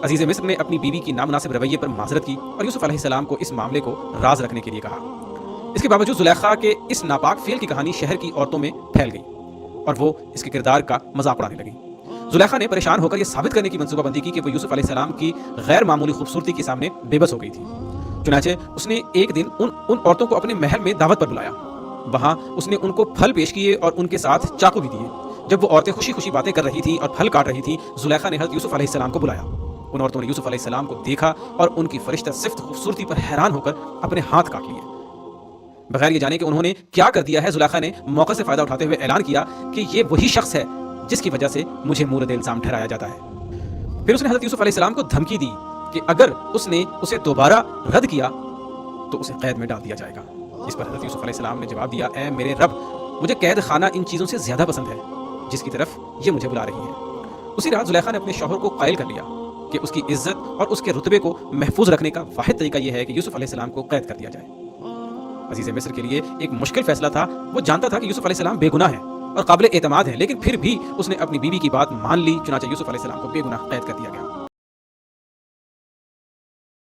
عزیز مصر نے اپنی بیوی کی نامناسب رویے پر معذرت کی اور یوسف علیہ السلام کو اس معاملے کو راز رکھنے کے لیے کہا۔ اس کے باوجود زلیخا کے اس ناپاک فعل کی کہانی شہر کی عورتوں میں پھیل گئی اور وہ اس کے کردار کا مذاق اڑانے لگی۔ زلیخا نے پریشان ہو کر یہ ثابت کرنے کی منصوبہ بندی کی کہ وہ یوسف علیہ السلام کی غیر معمولی خوبصورتی کے سامنے بے بس ہو گئی تھی۔ چنانچہ اس نے ایک دن ان عورتوں کو اپنے محل میں دعوت پر بلایا۔ وہاں اس نے ان کو پھل پیش کیے اور ان کے ساتھ چاقو بھی دیے۔ جب وہ عورتیں خوشی خوشی باتیں کر رہی تھیں اور پھل کاٹ رہی تھیں، زلیخا نے حضرت یوسف علیہ السلام کو بلایا۔ ان عورتوں نے یوسف علیہ السلام کو دیکھا اور ان کی فرشتہ صفت خوبصورتی پر حیران ہو کر اپنے ہاتھ کاٹ لیے۔ بغیر یہ جانے کہ انہوں نے کیا کر دیا ہے، زلیخا نے موقع سے فائدہ اٹھاتے ہوئے اعلان کیا کہ یہ وہی شخص ہے جس کی وجہ سے مجھے مورد الزام ٹھہرایا جاتا ہے۔ پھر اس نے حضرت یوسف علیہ السلام کو دھمکی دی کہ اگر اس نے اسے دوبارہ رد کیا تو اسے قید میں ڈال دیا جائے گا۔ اس پر حضرت یوسف علیہ السلام نے جواب دیا، اے میرے رب، مجھے قید خانہ ان چیزوں سے زیادہ پسند ہے جس کی طرف یہ مجھے بلا رہی ہے۔ اسی رات زلیخا نے اپنے شوہر کو قائل کر لیا کہ اس کی عزت اور اس کے رتبے کو محفوظ رکھنے کا واحد طریقہ یہ ہے کہ یوسف علیہ السلام کو قید کر دیا جائے۔ عزیز مصر کے لیے ایک مشکل فیصلہ تھا۔ وہ جانتا تھا کہ یوسف علیہ السلام بے گناہ ہے اور قابل اعتماد ہے، لیکن پھر بھی اس نے اپنی بیوی کی بات مان لی۔ چنانچہ یوسف علیہ السلام کو بے گناہ قید کر دیا گیا۔